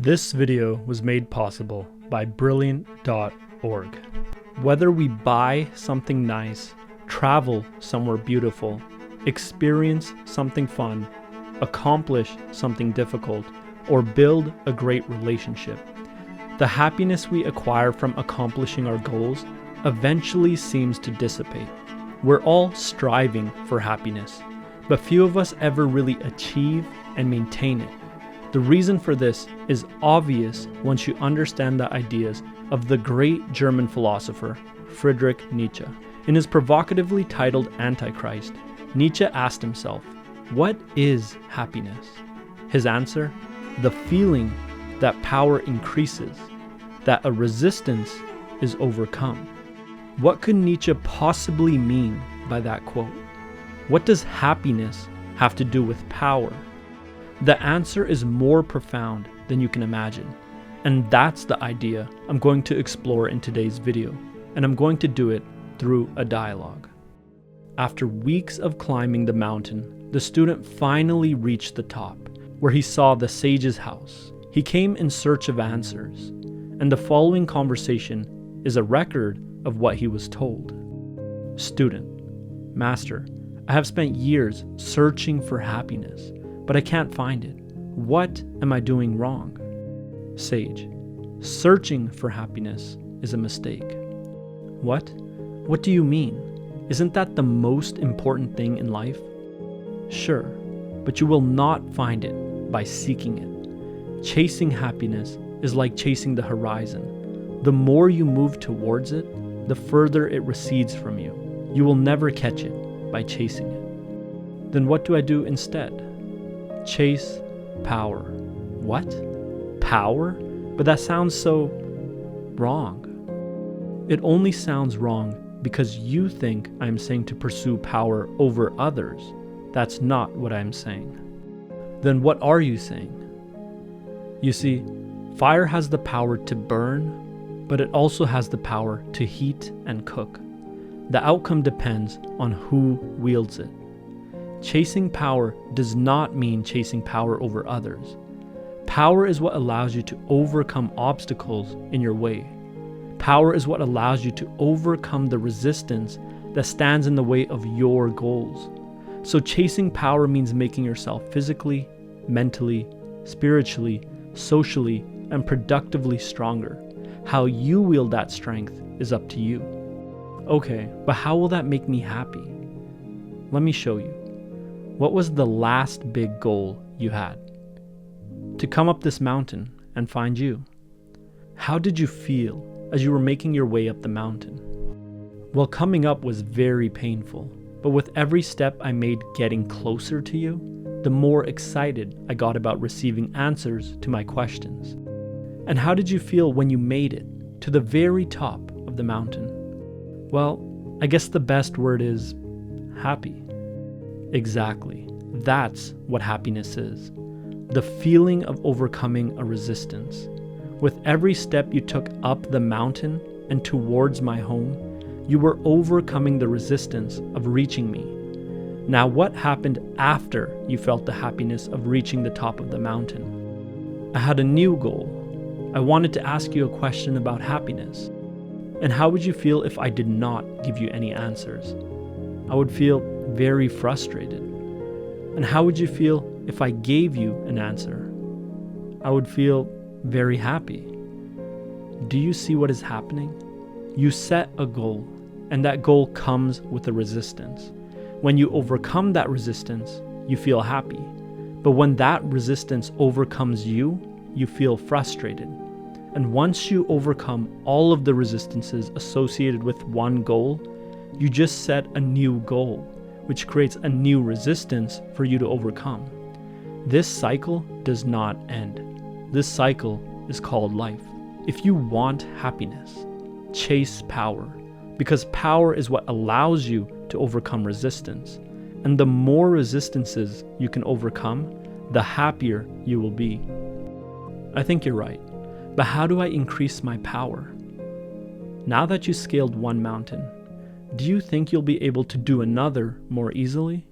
This video was made possible by brilliant.org. Whether we buy something nice, travel somewhere beautiful, experience something fun, accomplish something difficult, or build a great relationship, the happiness we acquire from accomplishing our goals eventually seems to dissipate. We're all striving for happiness, but few of us ever really achieve and maintain it. The reason for this is obvious once you understand the ideas of the great German philosopher Friedrich Nietzsche. In his provocatively titled Antichrist, Nietzsche asked himself, "What is happiness?" His answer, the feeling that power increases, that a resistance is overcome. What could Nietzsche possibly mean by that quote? What does happiness have to do with power? The answer is more profound than you can imagine, and that's the idea I'm going to explore in today's video, and I'm going to do it through a dialogue. After weeks of climbing the mountain, the student finally reached the top, where he saw the sage's house. He came in search of answers, and the following conversation is a record of what he was told. Student: Master, I have spent years searching for happiness, but I can't find it. What am I doing wrong? Sage: Searching for happiness is a mistake. What? What do you mean? Isn't that the most important thing in life? Sure, but you will not find it by seeking it. Chasing happiness is like chasing the horizon. The more you move towards it, the further it recedes from you. You will never catch it by chasing it. Then what do I do instead? Chase power. What? Power? But that sounds so wrong. It only sounds wrong because you think I'm saying to pursue power over others. That's not what I'm saying. Then what are you saying? You see, fire has the power to burn, but it also has the power to heat and cook. The outcome depends on who wields it. Chasing power does not mean chasing power over others. Power is what allows you to overcome obstacles in your way. Power is what allows you to overcome the resistance that stands in the way of your goals. So chasing power means making yourself physically, mentally, spiritually, socially, and productively stronger. How you wield that strength is up to you. Okay, but how will that make me happy? Let me show you. What was the last big goal you had? To come up this mountain and find you. How did you feel as you were making your way up the mountain? Well, coming up was very painful, but with every step I made getting closer to you, the more excited I got about receiving answers to my questions. And how did you feel when you made it to the very top of the mountain? Well, I guess the best word is happy. Exactly. That's what happiness is. The feeling of overcoming a resistance. With every step you took up the mountain and towards my home, you were overcoming the resistance of reaching me. Now, what happened after you felt the happiness of reaching the top of the mountain? I had a new goal. I wanted to ask you a question about happiness. And how would you feel if I did not give you any answers? I would feel very frustrated. And how would you feel if I gave you an answer? I would feel very happy. Do you see what is happening? You set a goal, and that goal comes with a resistance. When you overcome that resistance, you feel happy. But when that resistance overcomes you, you feel frustrated. And once you overcome all of the resistances associated with one goal, you just set a new goal, which creates a new resistance for you to overcome. This cycle does not end. This cycle is called life. If you want happiness, chase power, because power is what allows you to overcome resistance. And the more resistances you can overcome, the happier you will be. I think you're right, but how do I increase my power? Now that you scaled one mountain, do you think you'll be able to do another more easily?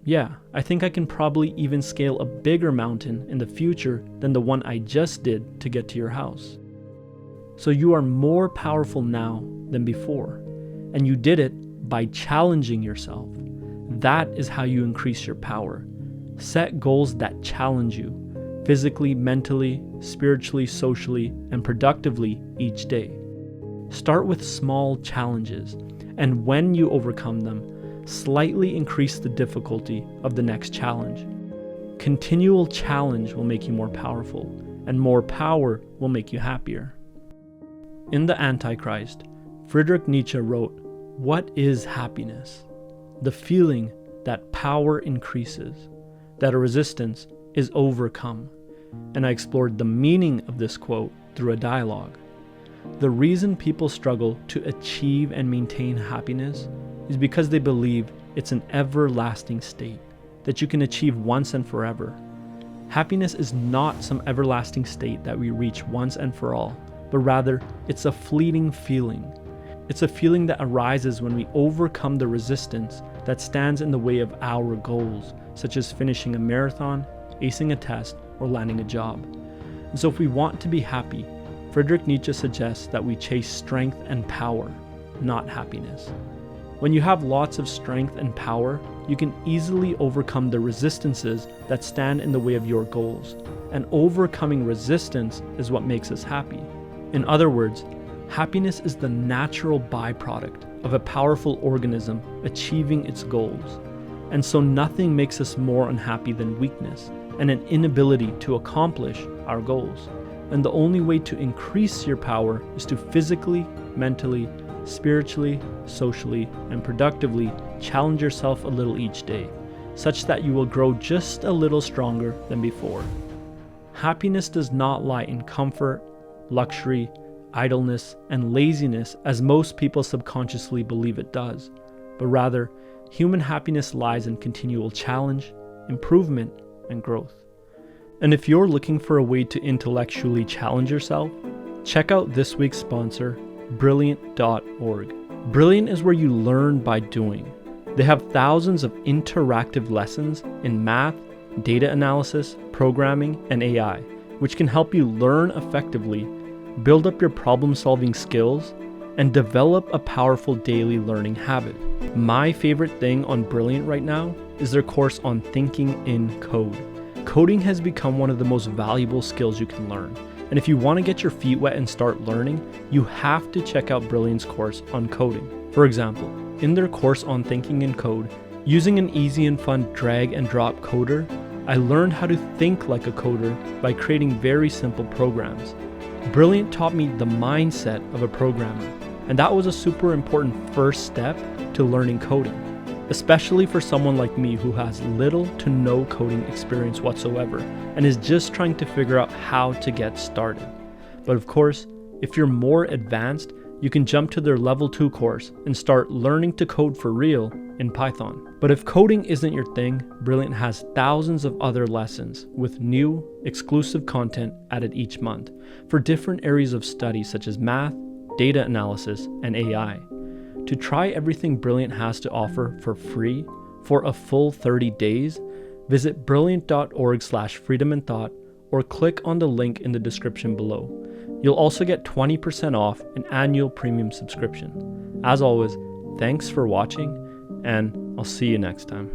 Yeah, I think I can probably even scale a bigger mountain in the future than the one I just did to get to your house. So you are more powerful now than before, and you did it by challenging yourself. That is how you increase your power. Set goals that challenge you, physically, mentally, spiritually, socially, and productively each day. Start with small challenges, and when you overcome them, slightly increase the difficulty of the next challenge. Continual challenge will make you more powerful, and more power will make you happier. In The Antichrist, Friedrich Nietzsche wrote, "What is happiness? The feeling that power increases, that a resistance is overcome." And I explored the meaning of this quote through a dialogue. The reason people struggle to achieve and maintain happiness is because they believe it's an everlasting state that you can achieve once and forever. Happiness is not some everlasting state that we reach once and for all, but rather it's a fleeting feeling. It's a feeling that arises when we overcome the resistance that stands in the way of our goals, such as finishing a marathon, acing a test, or landing a job. And so if we want to be happy, Friedrich Nietzsche suggests that we chase strength and power, not happiness. When you have lots of strength and power, you can easily overcome the resistances that stand in the way of your goals. And overcoming resistance is what makes us happy. In other words, happiness is the natural byproduct of a powerful organism achieving its goals. And so nothing makes us more unhappy than weakness and an inability to accomplish our goals. And the only way to increase your power is to physically, mentally, spiritually, socially, and productively challenge yourself a little each day, such that you will grow just a little stronger than before. Happiness does not lie in comfort, luxury, idleness, and laziness as most people subconsciously believe it does, but rather, human happiness lies in continual challenge, improvement, and growth. And if you're looking for a way to intellectually challenge yourself, check out this week's sponsor, Brilliant.org. Brilliant is where you learn by doing. They have thousands of interactive lessons in math, data analysis, programming, and AI, which can help you learn effectively, build up your problem-solving skills, and develop a powerful daily learning habit. My favorite thing on Brilliant right now is their course on thinking in code. Coding has become one of the most valuable skills you can learn. And if you want to get your feet wet and start learning, you have to check out Brilliant's course on coding. For example, in their course on thinking in code, using an easy and fun drag and drop coder, I learned how to think like a coder by creating very simple programs. Brilliant taught me the mindset of a programmer, and that was a super important first step to learning coding, especially for someone like me who has little to no coding experience whatsoever and is just trying to figure out how to get started. But of course, if you're more advanced, you can jump to their level 2 course and start learning to code for real in Python. But if coding isn't your thing, Brilliant has thousands of other lessons with new, exclusive content added each month for different areas of study such as math, data analysis, and AI. To try everything Brilliant has to offer for free for a full 30 days, visit brilliant.org/freedomandthought or click on the link in the description below. You'll also get 20% off an annual premium subscription. As always, thanks for watching, and I'll see you next time.